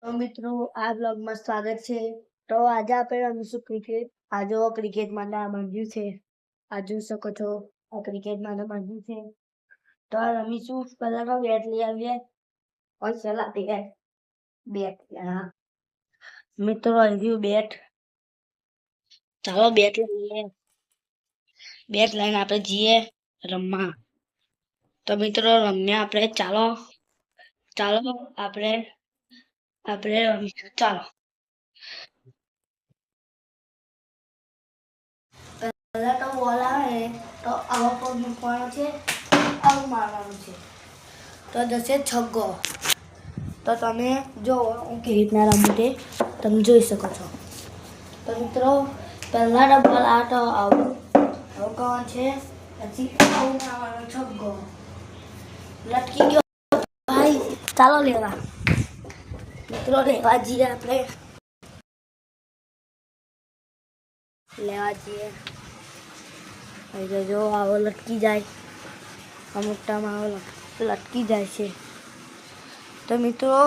તો મિત્રો આ બ્લોગમાં સ્વાગત છે। તો આજે આપણે રમીશું ક્રિકેટ। આ જો ક્રિકેટ માટે આ બાંધ્યું છે, આ જોઈ શકો છો આ ક્રિકેટ માટે બાંધ્યું છે। તો આ રમીશું। પહેલા તો બેટ લઈ આવીએ और चलाते हैं બેટ। હા મિત્રો આવ્યું બેટ। ચાલો બેટ લઈએ। બેટ લઈને આપણે જઈએ રમવા। તો મિત્રો રમ્યા આપણે। ચાલો ચાલો આપણે રમીશું। ચાલો પહેલા તો બોલ આવે તો આવો પગ મૂકવાનો છે, આવું મારવાનું છે તો જશે છગ્ગો। તો તમે જો હું કેવી રીતના રમું તે તમે જોઈ શકો છો। તો મિત્રો પહેલા તો બોલ આ તો આવું કરવાનું છે, પછી આવું મારવાનું છગ્ગો। લટકી ગયો ભાઈ, ચાલો લેવા। મિત્રો લેવા જઈએ આપણે, લેવા જઈએ। જો આવો લટકી જાય, અમુક ટાઈમ આવો લટકી જાય છે। તો મિત્રો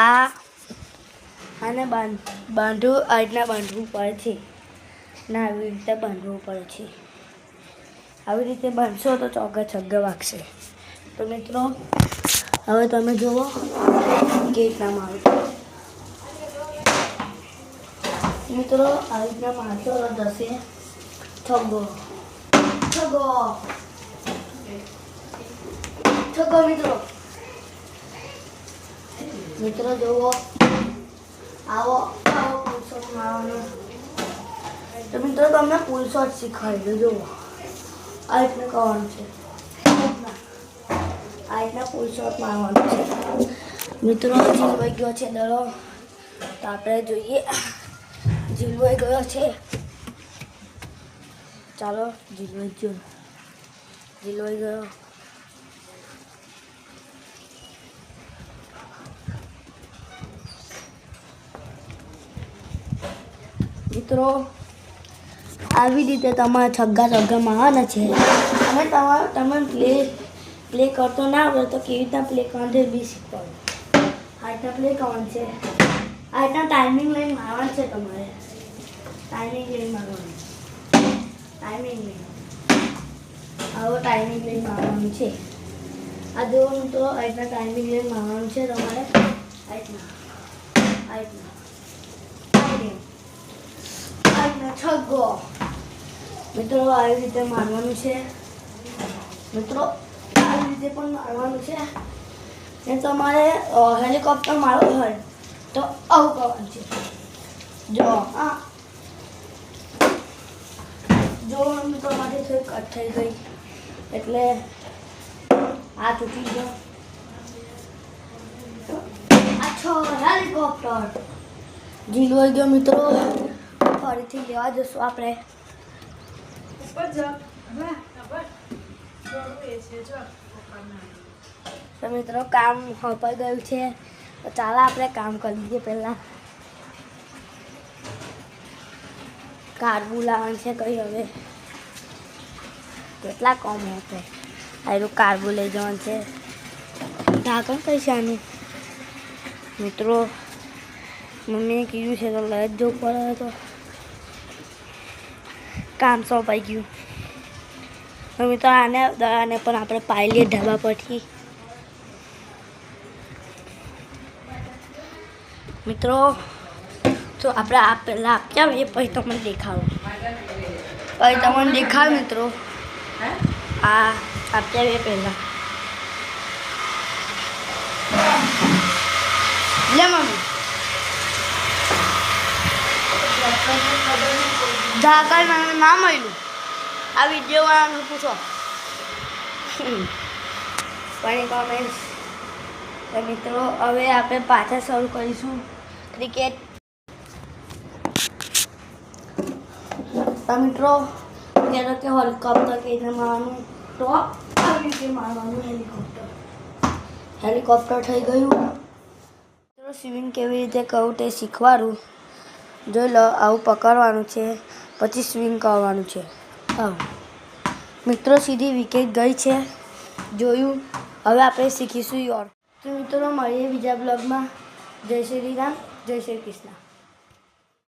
આને બાંધવું આ રીતના બાંધવું પડે છે ના, આવી રીતે બાંધવું પડે છે। આવી રીતે બાંધશો તો ચોગ્ગા છગ્ગા વાગશે। તો મિત્રો હવે તમે જુઓ કેવી રીતના મારું। મિત્રો આવી રીતના મારશો તો જશે છગ્ગો, છગ્ગો, છગ્ગો। મિત્રો જુઓ આવો ફૂલ શોટ મારવાનો। તો મિત્રો તમને ફૂલ શોટ શીખવાડી દો। જુઓ આ રીતના કરવાનું છે, આ રીતના ફૂલ શોટ મારવાનું છે। મિત્રો જીલવાઈ ગયો છે દડો, તો આપણે જોઈએ જીલવાઈ ગયો છે। ચાલો જીલવાઈ ગયો। મિત્રો આવી રીતે તમારે છગ્ગા મારવાના છે। અને તમે પ્લે કરતો ના આવડે તો કેવી રીતના પ્લે કરવાનું છે બી શીખવાડો। આ રીતના પ્લે કરવાનું છે, આ રીતના ટાઈમિંગ લઈને મારવાનું છે તમારે। ટાઈમિંગ લઈને મારવાનું, ટાઈમિંગ લઈને આવો ટાઈમિંગ લઈને મારવાનું છે। આ જુઓ મિત્રો આ રીતના ટાઈમિંગ લઈને મારવાનું છે તમારે। આ રીતના છગ્ગો। મિત્રો આવી રીતે મારવાનું છે। મિત્રો આવી રીતે પણ મારવાનું છે। ને તમારે હેલિકોપ્ટર મારવું હોય તો આવું કરવાનું છે। જો મિત્રો માટે થોડી કટ થઈ ગઈ એટલે આ તૂટી ગયો। હેલિકોપ્ટર જીલવાઈ ગયો। મિત્રો ફરીથી લેવા જશું આપણે। તો મિત્રો કામ હોપાઈ ગયું છે, તો ચાલો આપણે કામ કરી લઈએ। પહેલાં કારબું લાવવાનું છે કઈ, હવે કેટલા કામ હશે। આનું કારબું લઈ જવાનું છે, ઢાંકણ કઈ છે આનું। મિત્રો મમ્મીએ કીધું છે તો લઈ જ જવું પડે, તો કામ સોંપાઈ ગયું। તો મિત્રો આને દડાને પણ આપણે પાઈ લઈએ ઢાબા પરથી। મિત્રો તો આપણે આ પહેલાં આપી આવીએ, પછી તમને દેખાડો। મિત્રો આ આપી આવીએ પહેલાં। લે મમ્મી ઢાંકણ ના મળ્યું, આ વિડીયો વાળાનું પૂછો પણ કોમેન્ટ્સ। તો મિત્રો હવે આપણે પાછા શરૂ કરીશું ક્રિકેટ। તો મિત્રો કહેતો કે હેલિકોપ્ટર કેવી રીતે મારવાનું, તો આવી રીતે મારવાનું હેલિકોપ્ટર થઈ ગયું। મિત્રો સ્વિમિંગ કેવી રીતે કરવું તે શીખવાડું। જોઈ લો આવું પકડવાનું છે, પછી સ્વિંગ કરવાનું છે। મિત્રો સીધી વિકેટ ગઈ છે, જોયું। હવે આપણે શીખીશું યોર। તો મિત્રો મળીએ બીજા બ્લોગમાં। જય શ્રી રામ, જય શ્રી કૃષ્ણ.